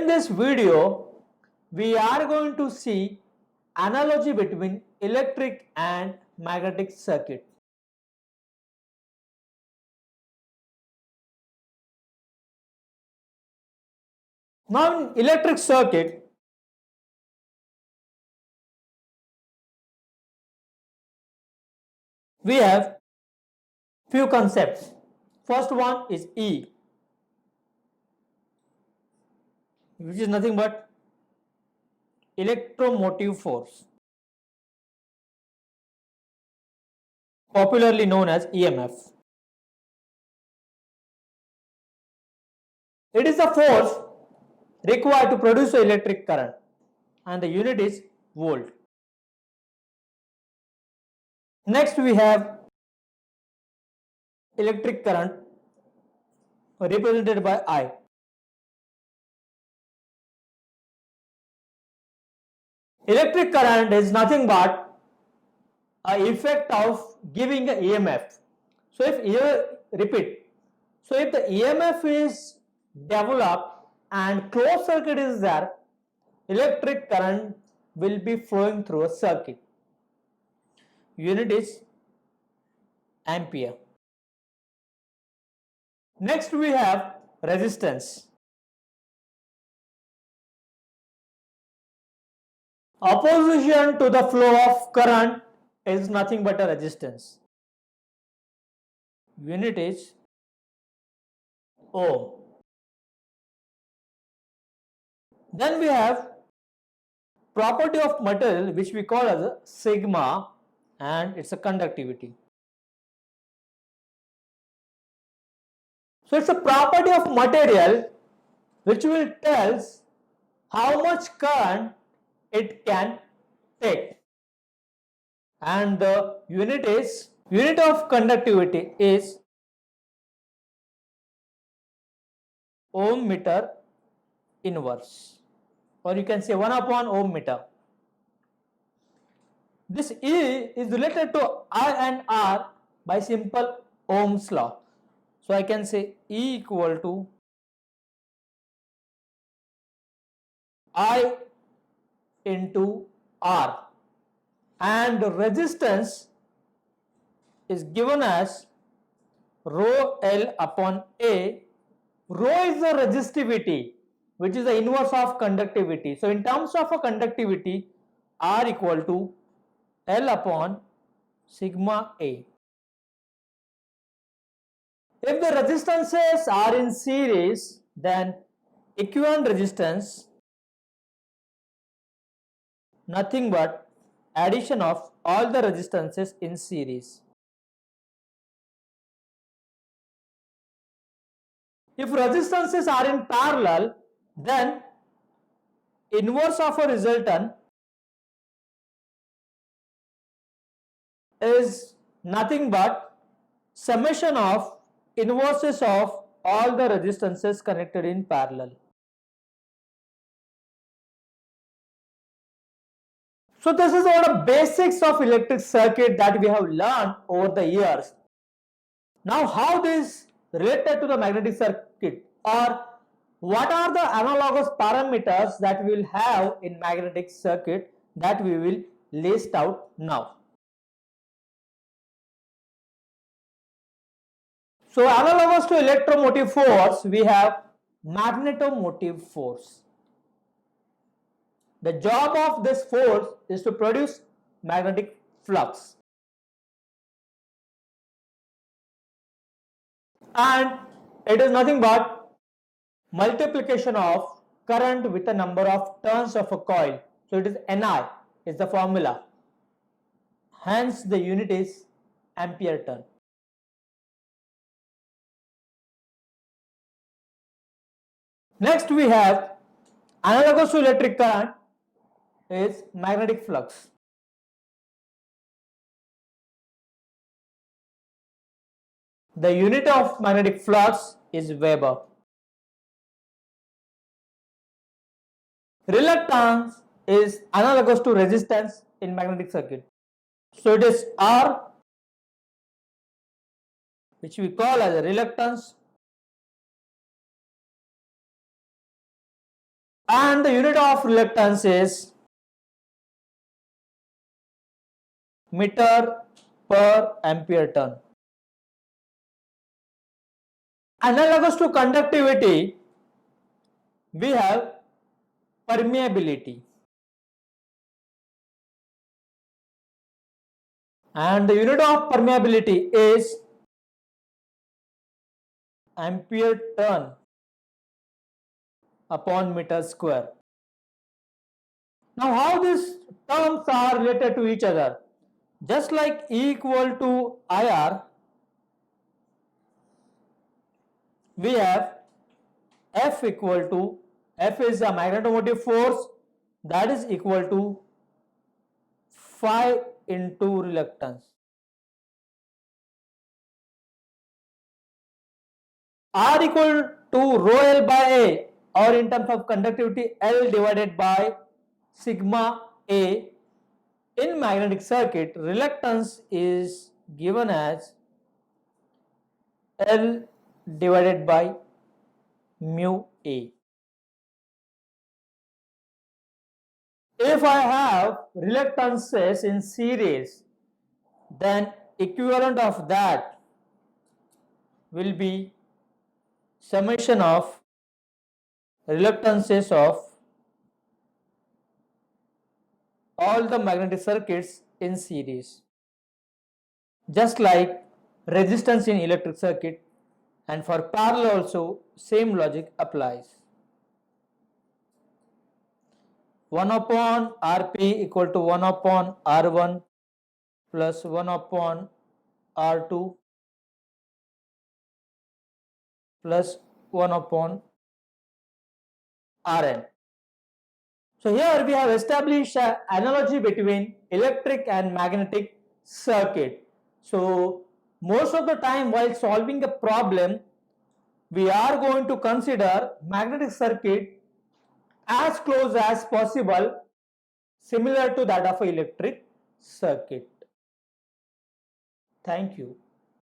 this video, we are going to see analogy between electric and magnetic circuit. Now in electric circuit, we have few concepts. First one is E, which is nothing but electromotive force, popularly known as EMF. It is the force required to produce electric current and the unit is volt. Next we have electric current represented by I. Electric current is nothing but an effect of giving an EMF. So if if the EMF is developed and closed circuit is there, electric current will be flowing through a circuit. Unit is ampere. Next we have resistance. Opposition to the flow of current is nothing but a resistance. Unit is ohm. Then we have property of material which we call as a sigma, and it's a conductivity. So it's a property of material which will tell how much current it can take, and the unit of conductivity is ohm meter inverse, or you can say 1 upon ohm meter. This E is related to I and R by simple Ohm's law. So I can say E equal to I into R, and the resistance is given as rho L upon A. Rho is the resistivity, which is the inverse of conductivity. So in terms of a conductivity, R equal to L upon sigma A. If the resistances are in series, then equivalent resistance nothing but addition of all the resistances in series. If resistances are in parallel, then inverse of a resultant is nothing but summation of inverses of all the resistances connected in parallel. So this is all the basics of electric circuit that we have learned over the years. Now how this related to the magnetic circuit, or what are the analogous parameters that we will have in magnetic circuit, that we will list out now. So analogous to electromotive force, we have magnetomotive force. The job of this force is to produce magnetic flux, and it is nothing but multiplication of current with the number of turns of a coil. So it is Ni is the formula, hence the unit is ampere turn. Next we have analogous to electric current is magnetic flux. The unit of magnetic flux is Weber. Reluctance is analogous to resistance in magnetic circuit. So it is R, which we call as a reluctance, and the unit of reluctance is meter per ampere turn. Analogous to conductivity, we have permeability, and the unit of permeability is ampere turn upon meter square. Now, how these terms are related to each other? Just like E equal to IR, we have F equal to, F is a magnetomotive force, that is equal to phi into reluctance. R equal to rho L by A, or in terms of conductivity L divided by sigma A. In magnetic circuit, reluctance is given as L divided by mu A. If I have reluctances in series, then equivalent of that will be summation of reluctances of all the magnetic circuits in series. Just like resistance in electric circuit, and for parallel also same logic applies. 1 upon Rp equal to 1 upon R1 plus 1 upon R2 plus 1 upon Rn. So here we have established an analogy between electric and magnetic circuit. So most of the time while solving a problem, we are going to consider magnetic circuit as close as possible similar to that of an electric circuit. Thank you.